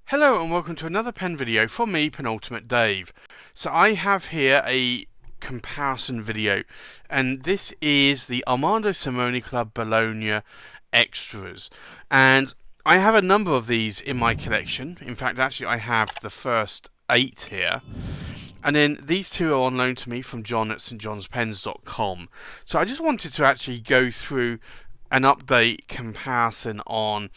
Hello and welcome to another pen video from me, Penultimate Dave. So I have here a comparison video, and this is the Armando Simone Club Bologna Extras, and I have a number of these in my collection. In fact, actually I have the first 8 here, and then these 2 are on loan to me from John at stjohnspens.com. So I just wanted to actually go through an update comparison on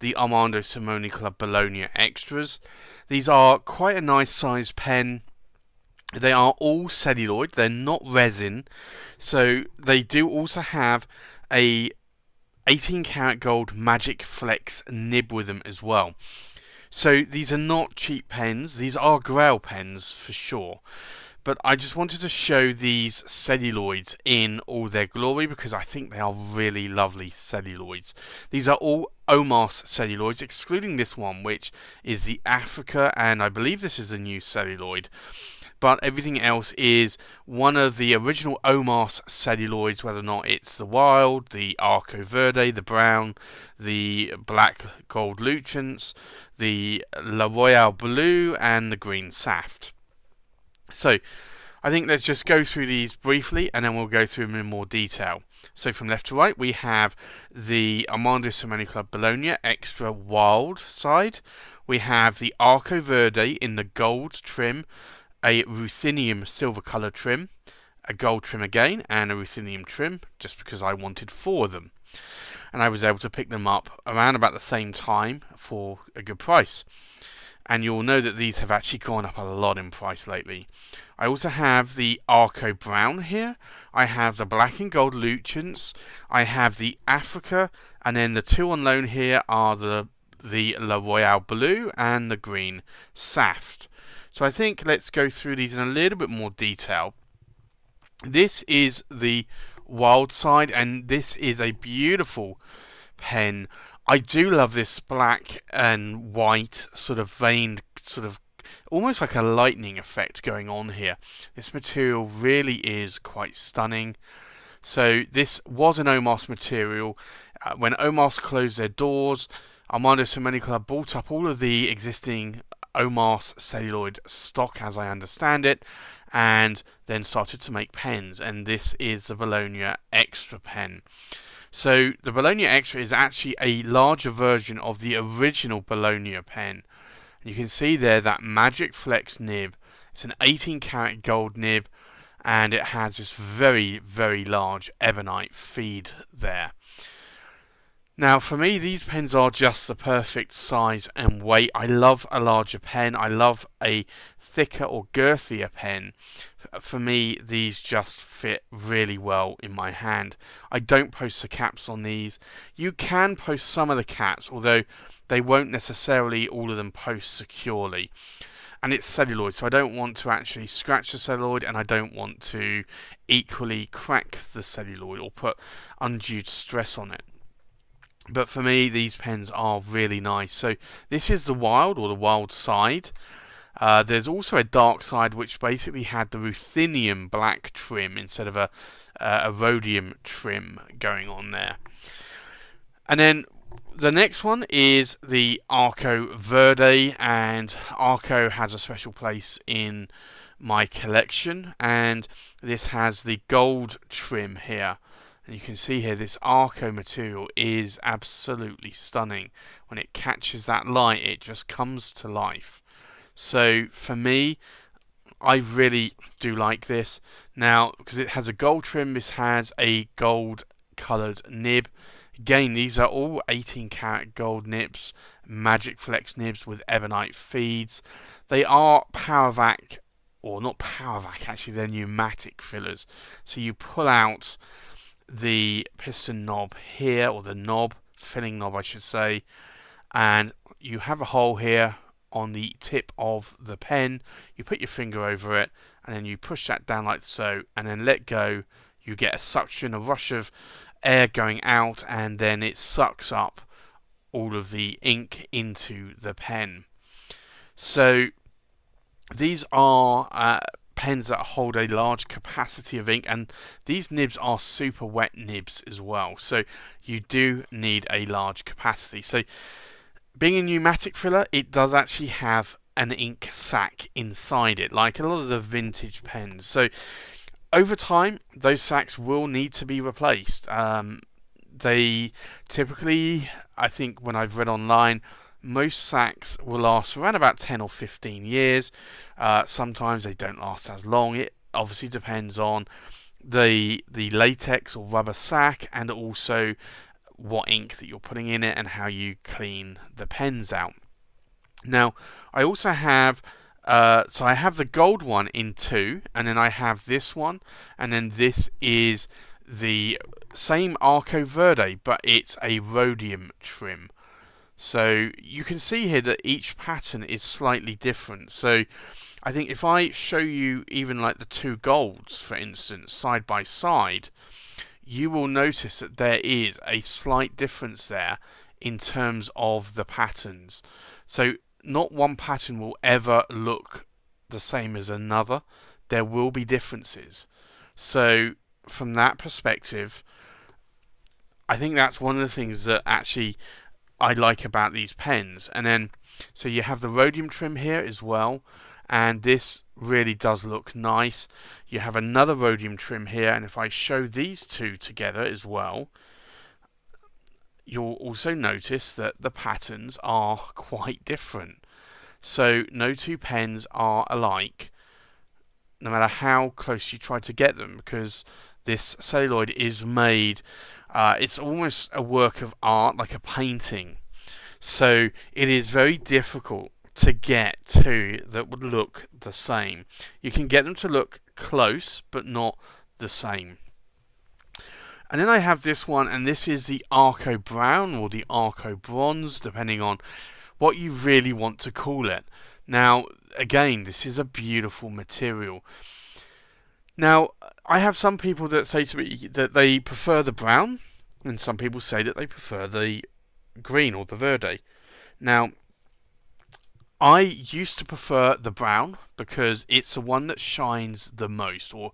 the Armando Simone Club Bologna Extras. These are quite a nice size pen. They are all celluloid, they're not resin, so they do also have a 18 karat gold Magic Flex nib with them as well. So these are not cheap pens, these are Grail pens for sure. But I just wanted to show these celluloids in all their glory because I think they are really lovely celluloids. These are all Omas celluloids, excluding this one, which is the Africa, and I believe this is a new celluloid. But everything else is one of the original Omas celluloids, whether or not it's the Wild, the Arco Verde, the Brown, the Black Gold Lucents, the Royale Blue, and the Green Saft. So, I think let's just go through these briefly and then we'll go through them in more detail. So from left to right we have the Armando Simone Club Bologna Extra Wild side. We have the Arco Verde in the gold trim, a ruthenium silver colour trim, a gold trim again, and a ruthenium trim, just because I wanted 4 of them. And I was able to pick them up around about the same time for a good price. And you'll know that these have actually gone up a lot in price lately. I also have the Arco Brown here. I have the black and gold Lucents. I have the Africa, and then the 2 on loan here are the Royale Blue and the Green Saft. So I think let's go through these in a little bit more detail. This is the Wild side, and this is a beautiful pen. I do love this black and white sort of veined, sort of almost like a lightning effect going on here. This material really is quite stunning. So this was an Omas material. When Omas closed their doors, Armando Simone Club bought up all of the existing Omas celluloid stock, as I understand it, and then started to make pens, and this is the Bologna Extra pen. So the Bologna Extra is actually a larger version of the original Bologna pen. And you can see there that Magic Flex nib. It's an 18 karat gold nib, and it has this very, very large ebonite feed there. Now for me, these pens are just the perfect size and weight. I love a larger pen. I love a thicker or girthier pen. For me, these just fit really well in my hand. I don't post the caps on these. You can post some of the caps, although they won't necessarily all of them post securely. And it's celluloid, so I don't want to actually scratch the celluloid, and I don't want to equally crack the celluloid or put undue stress on it. But for me, these pens are really nice. So this is the Wild, or the Wild side. There's also a dark side which basically had the ruthenium black trim instead of a rhodium trim going on there. And then the next one is the Arco Verde, and Arco has a special place in my collection, and this has the gold trim here. And you can see here this Arco material is absolutely stunning. When it catches that light, it just comes to life. So for me, I really do like this. Now, because it has a gold trim, this has a gold coloured nib. Again, these are all 18 karat gold nibs, Magic Flex nibs with ebonite feeds. They are power vac, or not power vac, actually they're pneumatic fillers. So you pull out the piston knob here, or the knob, filling knob I should say, and you have a hole here on the tip of the pen. You put your finger over it and then you push that down like so, and then let go. You get a suction, a rush of air going out, and then it sucks up all of the ink into the pen. So these are pens that hold a large capacity of ink, and these nibs are super wet nibs as well, so you do need a large capacity. So being a pneumatic filler, it does actually have an ink sac inside it, like a lot of the vintage pens. So over time, those sacs will need to be replaced. They typically, I think when I've read online, most sacs will last around about 10 or 15 years. Sometimes they don't last as long. It obviously depends on the latex or rubber sac, and also what ink that you're putting in it and how you clean the pens out. Now, I also have so I have the gold one in 2, and then I have this one, and then this is the same Arco Verde, but it's a rhodium trim. So you can see here that each pattern is slightly different. So I think if I show you even like the 2 golds, for instance, side by side, you will notice that there is a slight difference there in terms of the patterns. So not one pattern will ever look the same as another. There will be differences. So from that perspective, I think that's one of the things that actually I like about these pens. And then, so you have the rhodium trim here as well, and this really does look nice. You have another rhodium trim here, and if I show these two together as well, you'll also notice that the patterns are quite different. So no two pens are alike, no matter how close you try to get them, because this celluloid is made, it's almost a work of art, like a painting. So it is very difficult to get two that would look the same. You can get them to look close, but not the same. And then I have this one, and this is the Arco Brown or the Arco Bronze, depending on what you really want to call it. Now, again, this is a beautiful material. Now, I have some people that say to me that they prefer the brown, and some people say that they prefer the green or the verde. Now, I used to prefer the brown because it's the one that shines the most, or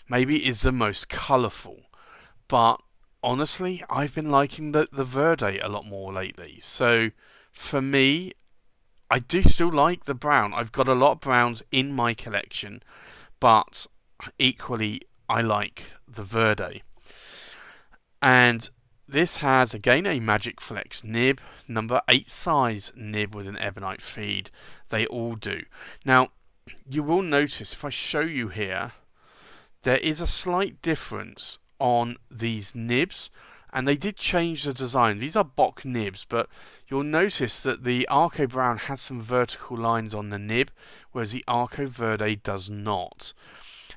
maybe is the most colourful. But honestly, I've been liking the verde a lot more lately. So for me, I do still like the brown. I've got a lot of browns in my collection, but equally I like the verde. And this has again a Magic Flex nib, number 8 size nib with an ebonite feed. They all do. Now, you will notice if I show you here, there is a slight difference on these nibs, and they did change the design. These are Bock nibs, but you'll notice that the Arco Brown has some vertical lines on the nib, whereas the Arco Verde does not.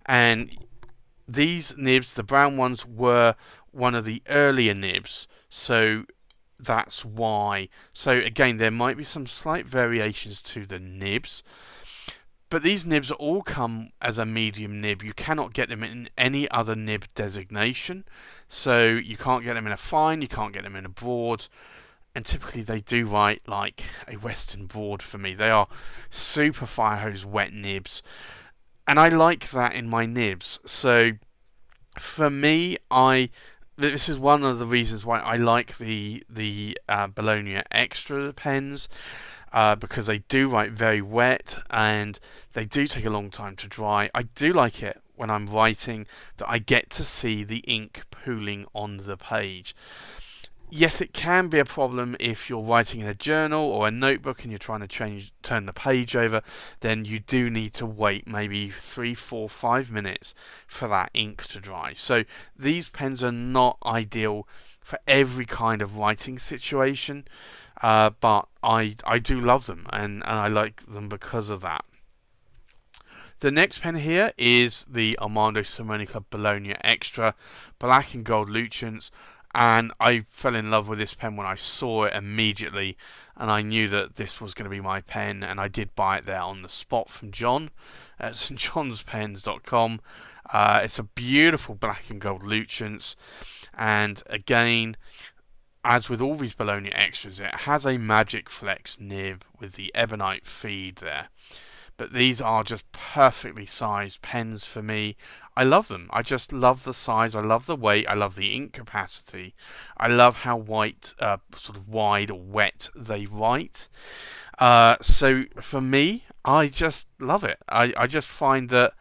And these nibs, the brown ones, were one of the earlier nibs, so that's why. So again, there might be some slight variations to the nibs, but these nibs all come as a medium nib. You cannot get them in any other nib designation, so you can't get them in a fine, you can't get them in a broad, and typically they do write like a Western broad for me. They are super fire hose wet nibs, and I like that in my nibs. So for me, this is one of the reasons why I like the Bologna Extra pens, because they do write very wet and they do take a long time to dry. I do like it when I'm writing that I get to see the ink pooling on the page. Yes, it can be a problem if you're writing in a journal or a notebook and you're trying to turn the page over. Then you do need to wait maybe 3, 4, 5 minutes for that ink to dry. So these pens are not ideal for every kind of writing situation, but I do love them, and I like them because of that. The next pen here is the Armando Simoni Club Bologna Extra Black and Gold Lucents, and I fell in love with this pen when I saw it immediately, and I knew that this was going to be my pen, and I did buy it there on the spot from John at stjohnspens.com. It's a beautiful black and gold Lucents, and again, as with all these Bologna Extras, it has a Magic Flex nib with the ebonite feed there. but these are just perfectly sized pens for me. I love them. I just love the size. I love the weight. I love the ink capacity. I love how sort of wide or wet they write. So for me, I just love it. I just find that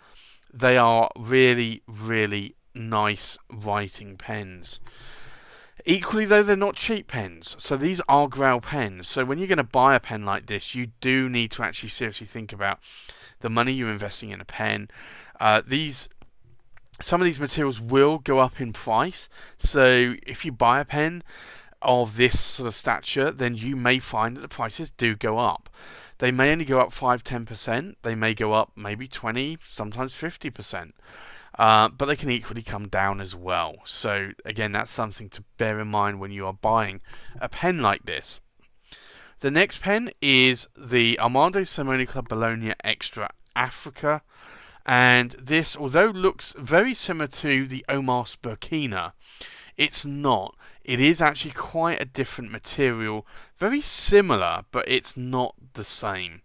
they are really, really nice writing pens. Equally though, they're not cheap pens. So these are Grail pens. So when you're going to buy a pen like this, you do need to actually seriously think about the money you're investing in a pen. Some of these materials will go up in price. So if you buy a pen of this sort of stature, then you may find that the prices do go up. They may only go up 5-10%. They may go up maybe 20, sometimes 50%. But they can equally come down as well. So again, that's something to bear in mind when you are buying a pen like this. The next pen is the Armando Simone Club Bologna Extra Africa. And this, although looks very similar to the Omas Burkina, it's not. It is actually quite a different material. Very similar, but it's not the same.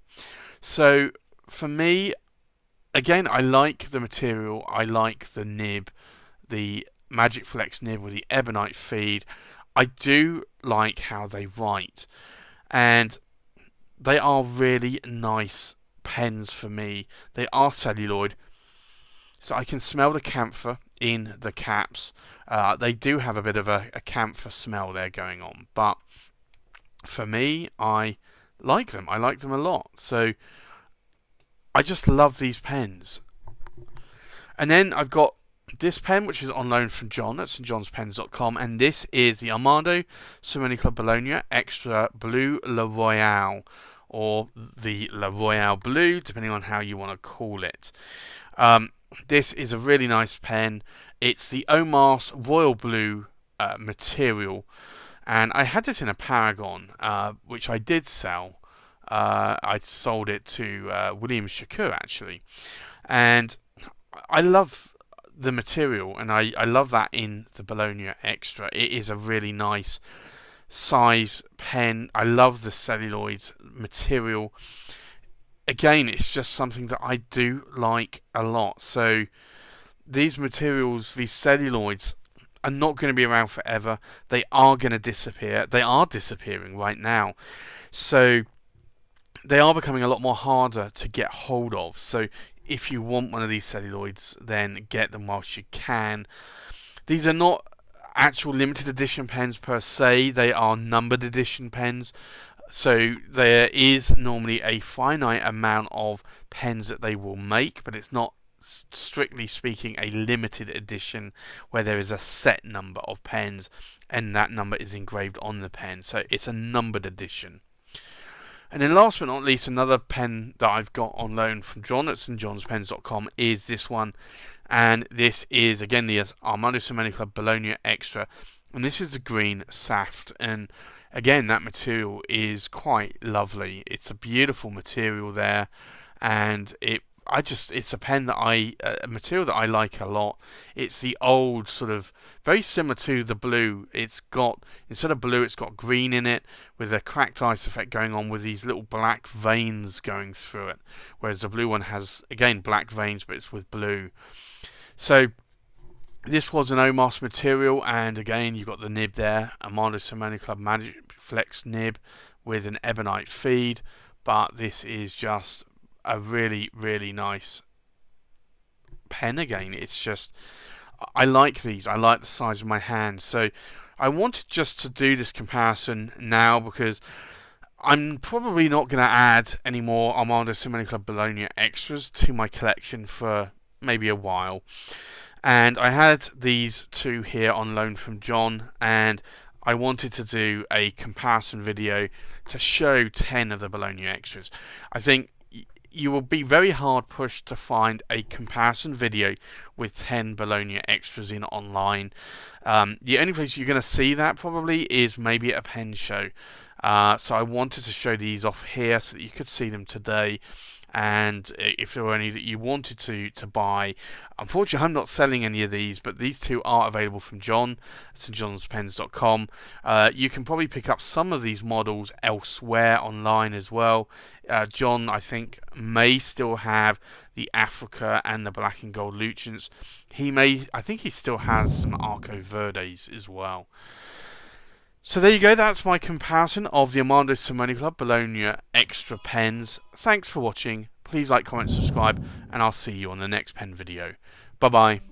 So for me, again, I like the material. I like the nib, the Magic Flex nib with the ebonite feed. I do like how they write. And they are really nice pens for me. They are celluloid, so I can smell the camphor in the caps. They do have a bit of a camphor smell there going on, but for me, I like them. I like them a lot. So I just love these pens. And then I've got this pen, which is on loan from John at stjohnspens.com, and this is the Armando Simone Club Bologna Extra Blue La Royale, or the La Royale Blue, depending on how you want to call it. This is a really nice pen. It's the Omas Royale Blue material, and I had this in a Paragon, which I did sell. I sold it to William Shakur, actually, and I love the material, and I love that in the Bologna Extra. It is a really nice size pen. I love the celluloid material. Again, it's just something that I do like a lot. So these materials, these celluloids, are not going to be around forever. They are going to disappear. They are disappearing right now. So they are becoming a lot more harder to get hold of. So if you want one of these celluloids, then get them whilst you can. These are not actual limited edition pens per se. They are numbered edition pens. So there is normally a finite amount of pens that they will make, but it's not, strictly speaking, a limited edition where there is a set number of pens and that number is engraved on the pen. So it's a numbered edition. And then last but not least, another pen that I've got on loan from John at stjohnspens.com is this one. And this is, again, the Armando Simone Club Bologna Extra. And this is the green Saft. And again, that material is quite lovely. It's a beautiful material there. And it's a pen that a material that I like a lot. It's the old sort of, very similar to the blue. It's got, instead of blue, it's got green in it with a cracked ice effect going on with these little black veins going through it. Whereas the blue one has, again, black veins, but it's with blue. So this was an Omas material, and again, you've got the nib there, Armando Simone Club Magic Flex nib with an ebonite feed. But this is just a really, really nice pen. Again, it's just, I like these. I like the size of my hand. So I wanted just to do this comparison now because I'm probably not going to add any more Armando Simone Club Bologna extras to my collection for maybe a while. And I had these two here on loan from John, and I wanted to do a comparison video to show 10 of the Bologna extras. I think you will be very hard pushed to find a comparison video with 10 Bologna extras in online. The only place you're going to see that probably is maybe at a pen show. So I wanted to show these off here so that you could see them today. and if there were any that you wanted to buy. Unfortunately, I'm not selling any of these, but these two are available from John at stjohnspens.com. You can probably pick up some of these models elsewhere online as well. John, I think, may still have the Africa and the black and gold Lucians. I think he still has some Arco Verdes as well. So there you go, that's my comparison of the Armando Simoni Club Bologna Extra Pens. Thanks for watching, please like, comment, subscribe, and I'll see you on the next pen video. Bye bye.